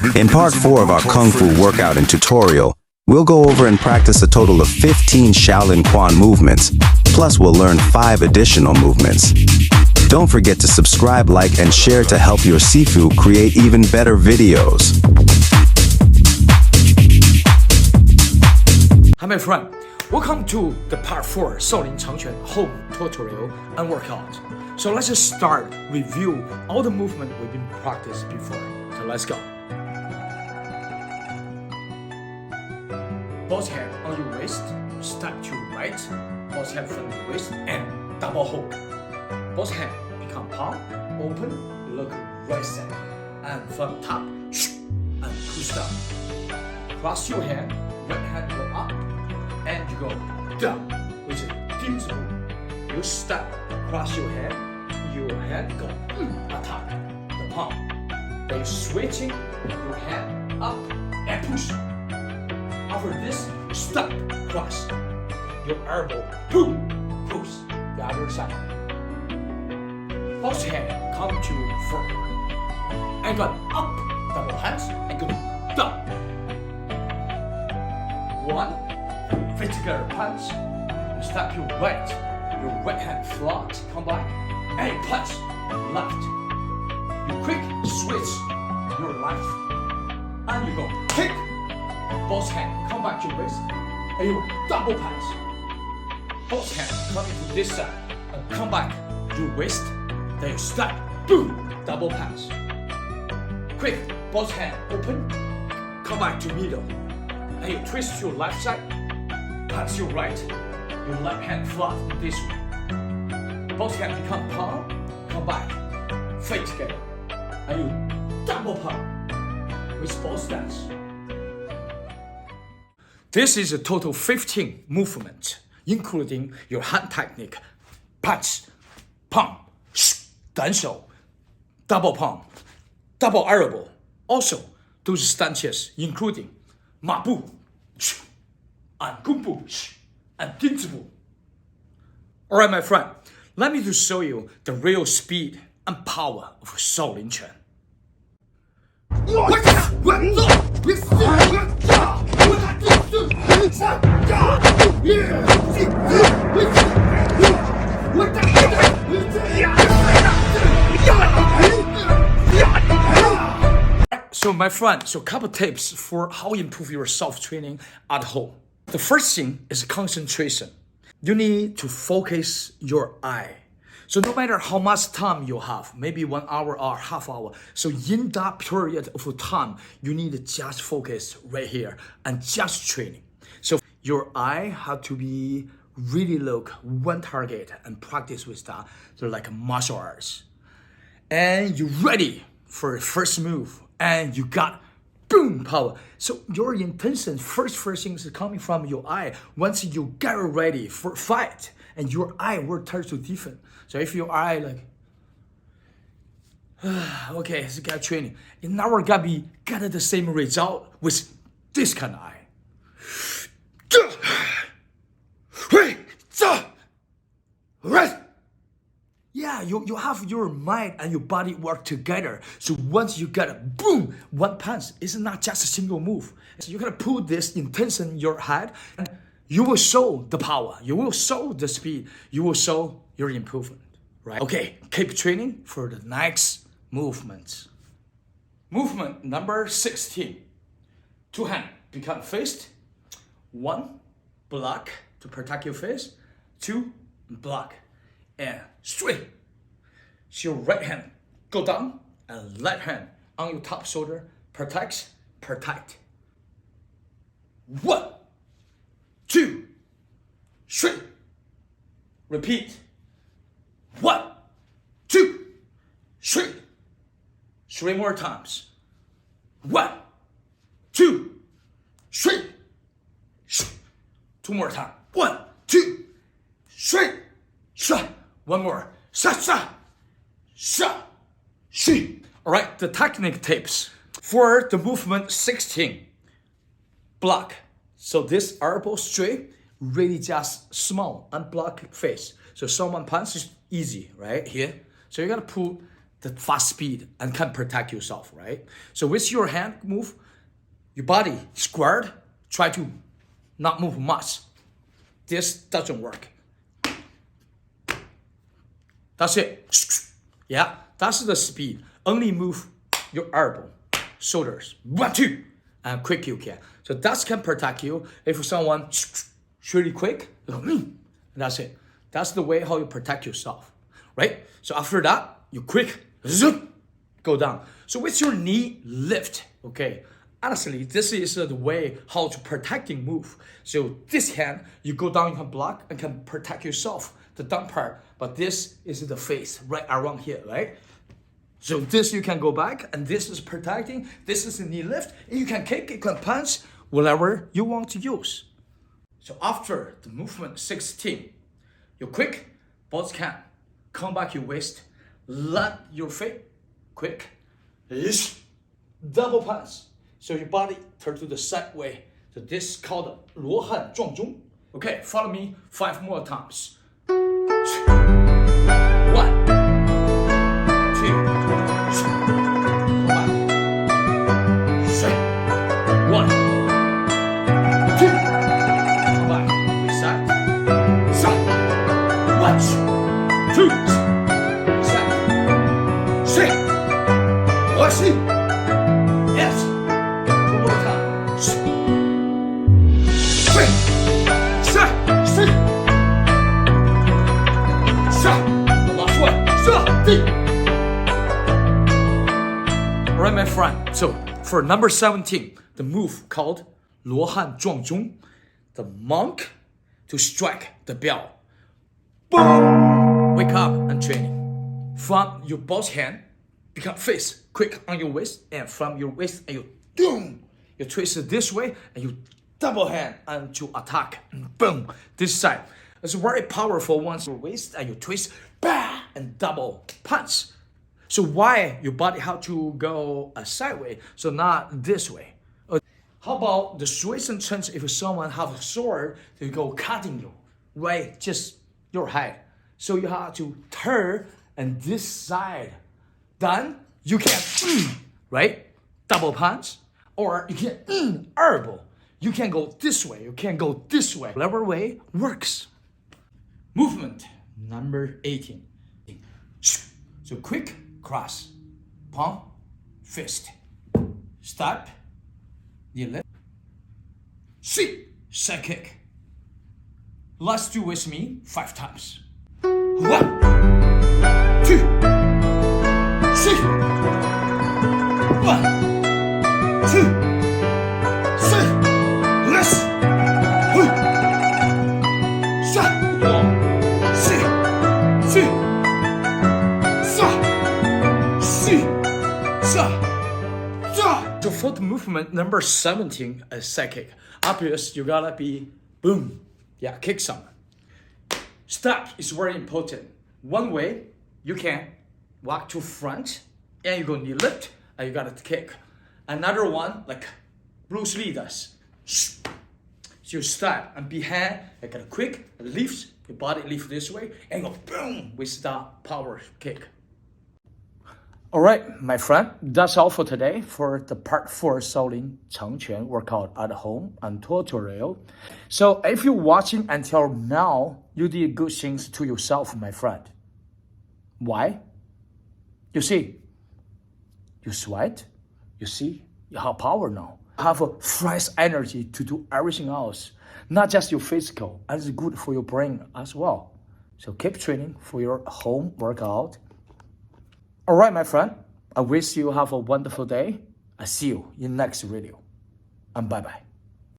In part 4 of our Kung Fu workout and tutorial, we'll go over and practice a total of 15 Shaolin Quan movements, plus we'll learn 5 additional movements. Don't forget to subscribe, like, and share to help your Sifu create even better videos. Hi my friend, welcome to the part 4 Shaolin Quan home tutorial and workout. So let's just start review all the movement we've been practiced before. So let's go. Both hand on your waist, step to right, both hand from the waist and double hook. Both hand become palm, open, look right side, and from top, and push down. Cross your hand, right hand go up, and you go down, which is deep move. You step, cross your hand go attack the palm. Then you switching your hand up and push. After this, step, cross. Your elbow, boom, push the other side. Both hand come to front. And go up, double hands, and go down. 1, face together punch. You step your right hand flat, come back, and punch, left. You quick switch your left, and you go kick. Both hands come back to your waist, and you double punch. Both hands come to this side, and come back to your waist. Then you step, boom, double punch. Quick, both hands open, come back to middle, and you twist your left side, punch your right, your left hand flat this way. Both hands become palm, come back, face together, and you double palm with both hands. This is a total 15 movements, including your hand technique, punch, palm, dan shou, double palm, double elbow. Also, those stances including ma bu, and gung bu, and ding zi bu. Alright, my friend, let me just show you the real speed and power of Shaolin Quan. So my friend, so couple tips for how you improve your self-training at home. The first thing is concentration. You need to focus your eye. So no matter how much time you have, maybe 1 hour or half hour, so in that period of time, you need to just focus right here and just training. So your eye have to be really look one target and practice with that. So like martial arts. And you're ready for the first move and you got boom power. So your intention first thing is coming from your eye. Once you get ready for fight and your eye will turn to different. So if your eye like okay, it's got training, it never gonna be get the same result with this kind of eye. Yeah, you have your mind and your body work together. So once you get a boom, one punch, it's not just a single move. So you gotta put this intention in your head and you will show the power, you will show the speed, you will show your improvement, right? Okay, keep training for the next movement. Movement number 16. 2 hands become fist. 1, block to protect your face. 2, block. And straight. So your right hand go down and left hand on your top shoulder. Protect. 1, 2, 3. Repeat. 1, 2, 3. 3 more times. 1, 2, 3. 2 more times. 1, 2, 3. One more. Alright, the technique tips. For the movement 16, block. So this elbow straight, really just small and block face. So someone punch is easy, right? Here. So you gotta put the fast speed and can protect yourself, right? So with your hand move, your body squared, try to not move much. This doesn't work. That's it. Yeah, that's the speed. Only move your elbow, shoulders, 1, 2, and quick you can. So that can protect you. If someone really quick, that's it. That's the way how you protect yourself, right? So after that, you quick, zoom, go down. So with your knee lift, okay? Honestly, this is the way how to protecting move. So this hand, you go down, you can block and can protect yourself, the down part. But this is the face, right around here, right? So this you can go back, and this is protecting. This is the knee lift. You can kick, you can punch, whatever you want to use. So after the movement 16, you quick, both can come back your waist, let your feet, quick, double punch. So your body turn to the side way. So this is called 罗汉撞钟. Okay, follow me 5 more times. 1, 2, come back. 3, 1, 2, come back. Reset. 1, 2, reset. 3, 我是 yes. 2 more times. 3, 4, Alright, my friend. So for number 17, the move called 罗汉撞钟, the monk to strike the bell. Boom! Wake up and training. From your both hand, become face quick on your waist, and from your waist, and you boom, you twist it this way, and you double hand and to attack. Boom, this side. It's very powerful once your waist and you twist, bah, and double punch. So why your body have to go sideways, so not this way? How about the switch and turns if someone have a sword, they go cutting you, right? Just your head. So you have to turn and this side. Then you can, right? Double punch. Or you can elbow. You can go this way, you can go this way. Whatever way works. Movement number 18. So quick cross, palm, fist, step, knee lift, see, side kick. Let's do with me 5 times. 1, 2, 3, One, two, three, let's So for the movement number 17, a side kick. Obvious, you gotta be boom. Yeah, kick some. Step is very important. One way, you can walk to front and you go knee lift and you gotta kick. Another one, like Bruce Lee does. So you step and behind, you gotta quick lift, your body lift this way and go boom with the power kick. All right, my friend, that's all for today for the part 4 Shaolin Quan workout at home and tutorial. So if you're watching until now, you did good things to yourself, my friend. Why? You see, you sweat, you see, you have power now. You have a fresh energy to do everything else, not just your physical, and it's good for your brain as well. So keep training for your home workout. All right, my friend, I wish you have a wonderful day. I see you in next video. And bye-bye.